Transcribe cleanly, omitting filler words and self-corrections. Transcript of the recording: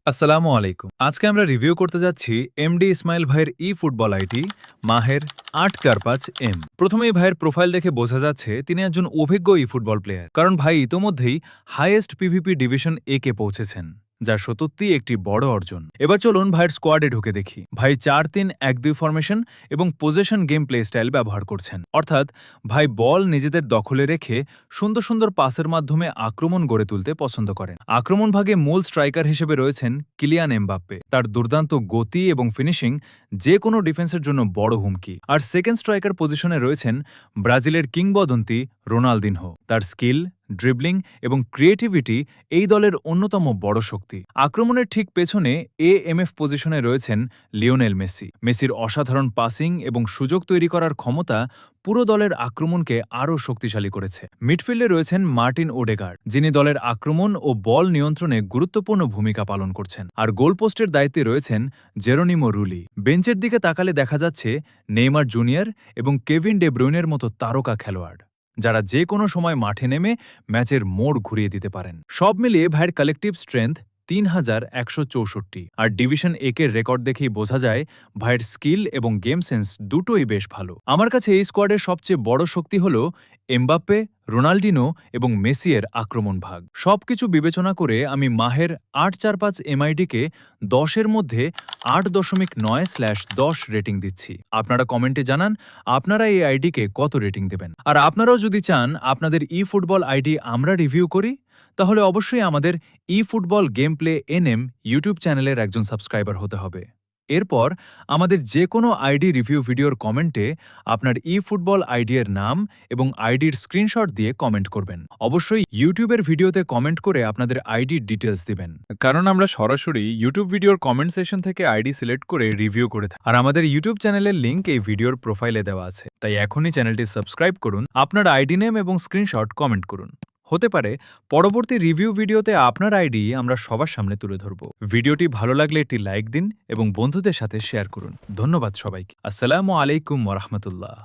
আসসালামু আলাইকুম। আজকে আমরা রিভিউ করতে যাচ্ছি এমডি ইসমাইল ভাইয়ের ফুটবল আইডি মাহের ৮৪৫M। প্রথমেই ভাইয়ের প্রোফাইল দেখে বোঝা যাচ্ছে তিনি একজন অভিজ্ঞ ফুটবল প্লেয়ার, কারণ ভাই ইতোমধ্যেই হাইয়েস্ট পিভিপি ডিভিশন কে পৌঁছেছেন, যা সত্যিই একটি বড় অর্জন। এবার চলুন ভাইয়ের স্কোয়াডে ঢুকে দেখি। ভাই ৪-৩-১-২ ফরমেশন এবং পজেশন গেম প্লে স্টাইল ব্যবহার করছেন, অর্থাৎ ভাই বল নিজেদের দখলে রেখে সুন্দর সুন্দর পাসের মাধ্যমে আক্রমণ গড়ে তুলতে পছন্দ করেন। আক্রমণ ভাগে মূল স্ট্রাইকার হিসেবে রয়েছেন কিলিয়ান এমবাপ্পে। তার দুর্দান্ত গতি এবং ফিনিশিং যে কোনো ডিফেন্সের জন্য বড় হুমকি। আর সেকেন্ড স্ট্রাইকার পজিশনে রয়েছেন ব্রাজিলের কিংবদন্তি রোনালদিনহো। তার স্কিল, ড্রিবলিং এবং ক্রিয়েটিভিটি এই দলের অন্যতম বড় শক্তি। আক্রমণের ঠিক পেছনে এএমএফ পজিশনে রয়েছেন লিওনেল মেসি। মেসির অসাধারণ পাসিং এবং সুযোগ তৈরি করার ক্ষমতা পুরো দলের আক্রমণকে আরও শক্তিশালী করেছে। মিডফিল্ডে রয়েছেন মার্টিন ওডেগার্ড, যিনি দলের আক্রমণ ও বল নিয়ন্ত্রণে গুরুত্বপূর্ণ ভূমিকা পালন করছেন। আর গোলপোস্টের দায়িত্বে রয়েছেন জেরোনিমো রুলি। বেঞ্চের দিকে তাকালে দেখা যাচ্ছে নেইমার জুনিয়র এবং কেভিন ডে ব্রুইনের মতো তারকা খেলোয়াড়, যারা যে কোনো সময় মাঠে নেমে ম্যাচের মোড় ঘুরিয়ে দিতে পারেন। সব মিলিয়ে ভাইয়ের কালেকটিভ স্ট্রেংথ ৩,১৬৪। আর ডিভিশন একের রেকর্ড দেখেই বোঝা যায় ভাইয়ের স্কিল এবং গেম সেন্স দুটোই বেশ ভালো। আমার কাছে এই স্কোয়াডের সবচেয়ে বড় শক্তি হল এমবাপ্পে, রোনাল্ডিনো এবং মেসিয়ের আক্রমণ ভাগ। সবকিছু বিবেচনা করে আমি মাহের ৮৪৫MID-কে ১০-এর মধ্যে ৮.৯/১০ রেটিং দিচ্ছি। আপনারা কমেন্টে জানান আপনারা এই আইডিকে কত রেটিং দেবেন। আর আপনারাও যদি চান আপনাদের ফুটবল আইডি আমরা রিভিউ করি, তাহলে অবশ্যই আমাদের football game play NM YouTube চ্যানেলের একজন সাবস্ক্রাইবার হতে হবে। এরপর আমাদের যে কোনো আইডি রিভিউ ভিডিওর কমেন্টে আপনার ফুটবল আইডি এর নাম এবং আইডির স্ক্রিনশট দিয়ে কমেন্ট করবেন। অবশ্যই ইউটিউবের ভিডিওতে কমেন্ট করে আপনাদের আইডির ডিটেলস দিবেন, কারণ আমরা সরাসরি ইউটিউব ভিডিওর কমেন্ট সেকশন থেকে আইডি সিলেক্ট করে রিভিউ করে থাকি। আর আমাদের ইউটিউব চ্যানেলের লিঙ্ক এই ভিডিওর প্রোফাইলে দেওয়া আছে, তাই এখনই চ্যানেলটি সাবস্ক্রাইব করুন, আপনার আইডি নেম এবং স্ক্রিনশট কমেন্ট করুন। হতে পারে পরবর্তী রিভিউ ভিডিওতে আপনার আইডি আমরা সবার সামনে তুলে ধরব। ভিডিওটি ভালো লাগলে একটি লাইক দিন এবং বন্ধুদের সাথে শেয়ার করুন। ধন্যবাদ সবাইকে। আসসালামু আলাইকুম ওয়া রাহমাতুল্লাহ।